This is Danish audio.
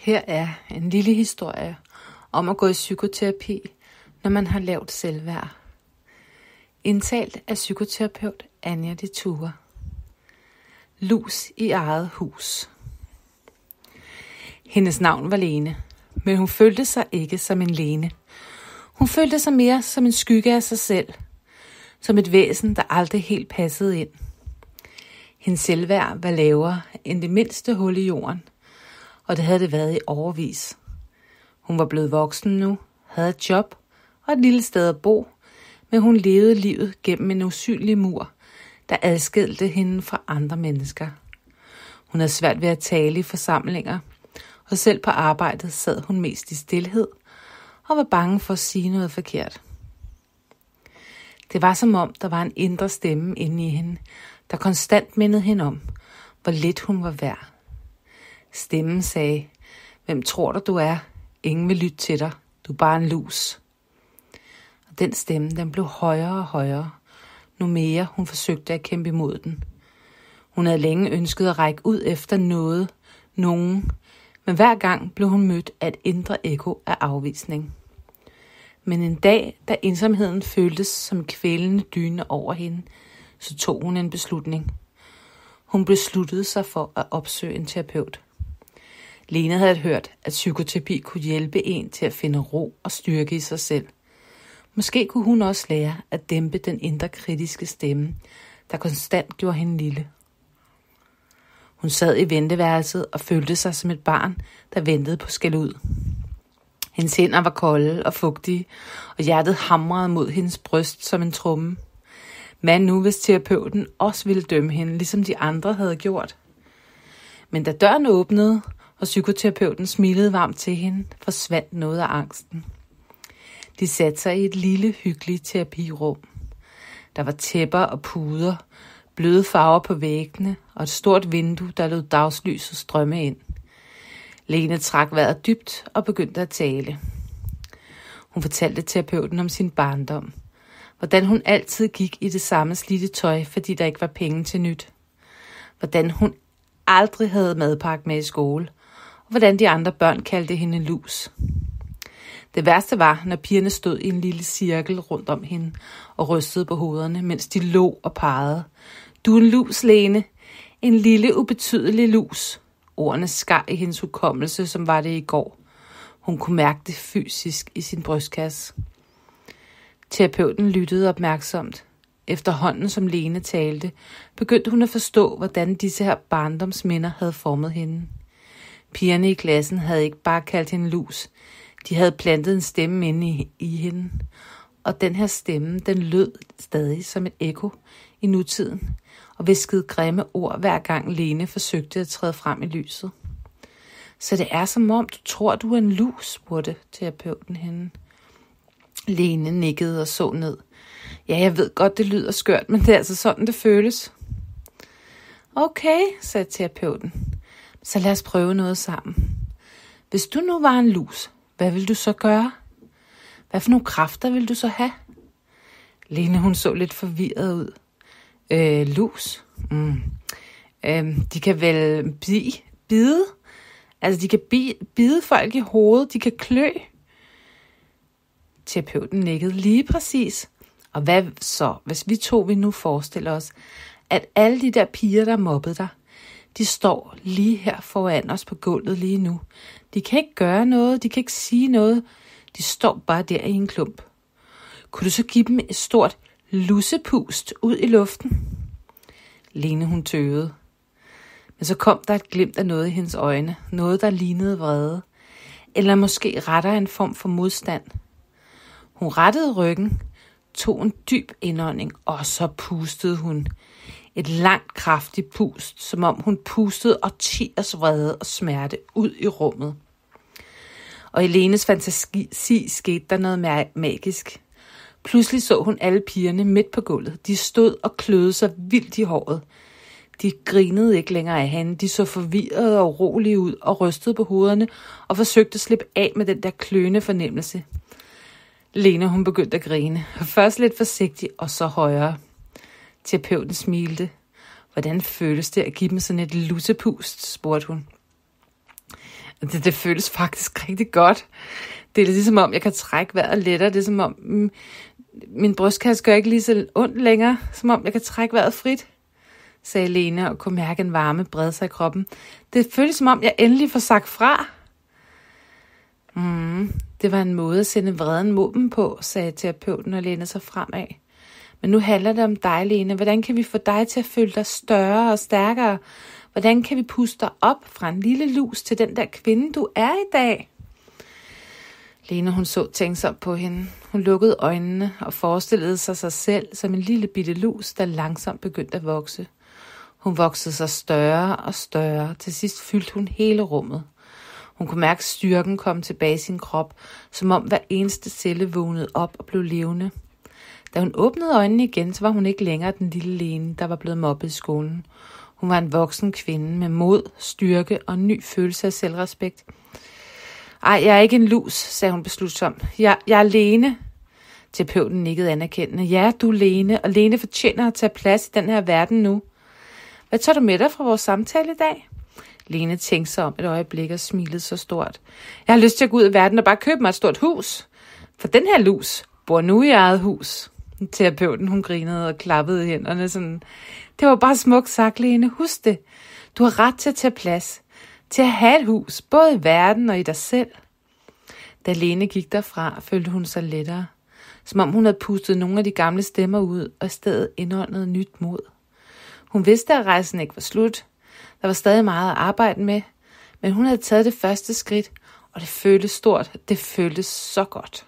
Her er en lille historie om at gå i psykoterapi, når man har lavt selvværd. Indtalt af psykoterapeut Anja de Ture. Lus i eget hus. Hendes navn var Lene, men hun følte sig ikke som en Lene. Hun følte sig mere som en skygge af sig selv, som et væsen, der aldrig helt passede ind. Hendes selvværd var lavere end det mindste hul i jorden, og det havde det været i årevis. Hun var blevet voksen nu, havde et job og et lille sted at bo, men hun levede livet gennem en usynlig mur, der adskilte hende fra andre mennesker. Hun havde svært ved at tale i forsamlinger, og selv på arbejdet sad hun mest i stilhed og var bange for at sige noget forkert. Det var som om, der var en indre stemme inde i hende, der konstant mindede hende om, hvor lidt hun var værd. Stemmen sagde, hvem tror du er? Ingen vil lytte til dig. Du er bare en lus. Og den stemme, den blev højere og højere, nu mere hun forsøgte at kæmpe imod den. Hun havde længe ønsket at række ud efter nogen, men hver gang blev hun mødt af et indre ekko af afvisning. Men en dag, da ensomheden føltes som en kvælende dyne over hende, så tog hun en beslutning. Hun besluttede sig for at opsøge en terapeut. Lene havde hørt, at psykoterapi kunne hjælpe en til at finde ro og styrke i sig selv. Måske kunne hun også lære at dæmpe den indre kritiske stemme, der konstant gjorde hende lille. Hun sad i venteværelset og følte sig som et barn, der ventede på skældud. Hendes hænder var kolde og fugtige, og hjertet hamrede mod hendes bryst som en tromme. Men nu, hvis terapeuten også ville dømme hende, ligesom de andre havde gjort. Men da døren åbnede, og psykoterapeuten smilede varmt til hende, forsvandt noget af angsten. De satte sig i et lille, hyggeligt terapirum. Der var tæpper og puder, bløde farver på væggene og et stort vindue, der lod dagslyset strømme ind. Lene trak vejret dybt og begyndte at tale. Hun fortalte terapeuten om sin barndom. Hvordan hun altid gik i det samme slidte tøj, fordi der ikke var penge til nyt. Hvordan hun aldrig havde madpakke med i skole. Og hvordan de andre børn kaldte hende lus. Det værste var, når pigerne stod i en lille cirkel rundt om hende og rystede på hovederne, mens de lå og pegede. Du er en lus, Lene. En lille, ubetydelig lus. Ordene skar i hendes hukommelse, som var det i går. Hun kunne mærke det fysisk i sin brystkasse. Terapeuten lyttede opmærksomt. Efterhånden som Lene talte, begyndte hun at forstå, hvordan disse her barndomsminder havde formet hende. Pigerne i klassen havde ikke bare kaldt hende lus. De havde plantet en stemme inde i hende. Og den her stemme, den lød stadig som et ekko i nutiden, og viskede grimme ord, hver gang Lene forsøgte at træde frem i lyset. Så det er som om, du tror, du er en lus, spurgte terapeuten hende. Lene nikkede og så ned. Ja, jeg ved godt, det lyder skørt, men det er altså sådan, det føles. Okay, sagde terapeuten. Så lad os prøve noget sammen. Hvis du nu var en lus, hvad vil du så gøre? Hvad for nogle kræfter vil du så have? Lene, hun så lidt forvirret ud. Lus? De kan vel bide? Altså, de kan bide folk i hovedet, de kan klø. Terapeuten nikkede lige præcis. Og hvad så, hvis vi nu forestiller os, at alle de der piger, der mobbede dig, de står lige her foran os på gulvet lige nu. De kan ikke gøre noget, de kan ikke sige noget. De står bare der i en klump. Kunne du så give dem et stort lussepust ud i luften? Lene, hun tøvede. Men så kom der et glimt af noget i hendes øjne. Noget, der lignede vrede. Eller måske rettere en form for modstand. Hun rettede ryggen, tog en dyb indånding, og så pustede hun. Et langt, kraftigt pust, som om hun pustede årtiers vrede og smerte ud i rummet. Og i Lenes fantasi skete der noget magisk. Pludselig så hun alle pigerne midt på gulvet. De stod og kløede sig vildt i håret. De grinede ikke længere af hende. De så forvirrede og urolige ud og rystede på hovederne og forsøgte at slippe af med den der kløende fornemmelse. Lene, hun begyndte at grine. Først lidt forsigtigt og så højere. Terapeuten smilte. Hvordan føles det at give dem sådan et lussepust, spurgte hun. Det føles faktisk rigtig godt. Det er ligesom om, jeg kan trække vejret lettere. Det er som om, min brystkasse gør ikke lige så ondt længere. Som om, jeg kan trække vejret frit, sagde Lene og kunne mærke en varme brede sig i kroppen. Det føles som om, jeg endelig får sagt fra. Det var en måde at sende vreden mod dem på, sagde terapeuten og lænede sig fremad. Men nu handler det om dig, Lene. Hvordan kan vi få dig til at føle dig større og stærkere? Hvordan kan vi puste dig op fra en lille lus til den der kvinde, du er i dag? Lene, hun så tænksomt på hende. Hun lukkede øjnene og forestillede sig selv som en lille bitte lus, der langsomt begyndte at vokse. Hun voksede sig større og større. Til sidst fyldte hun hele rummet. Hun kunne mærke styrken komme tilbage i sin krop, som om hver eneste celle vågnede op og blev levende. Da hun åbnede øjnene igen, så var hun ikke længere den lille Lene, der var blevet mobbet i skolen. Hun var en voksen kvinde med mod, styrke og en ny følelse af selvrespekt. Ej, jeg er ikke en lus, sagde hun beslutsomt. Jeg er Lene. Terapeuten nikkede anerkendende. Ja, du er Lene, og Lene fortjener at tage plads i den her verden nu. Hvad tager du med dig fra vores samtale i dag? Lene tænkte sig om et øjeblik og smilede så stort. Jeg har lyst til at gå ud i verden og bare købe mig et stort hus. For den her lus bor nu i eget hus. Terapeuten, hun grinede og klappede i hænderne sådan. Det var bare smukt sagt, Lene. Husk det. Du har ret til at tage plads. Til at have et hus, både i verden og i dig selv. Da Lene gik derfra, følte hun sig lettere. Som om hun havde pustet nogle af de gamle stemmer ud, og i stedet indåndede nyt mod. Hun vidste, at rejsen ikke var slut. Der var stadig meget at arbejde med. Men hun havde taget det første skridt, og det føltes stort. Det føltes så godt.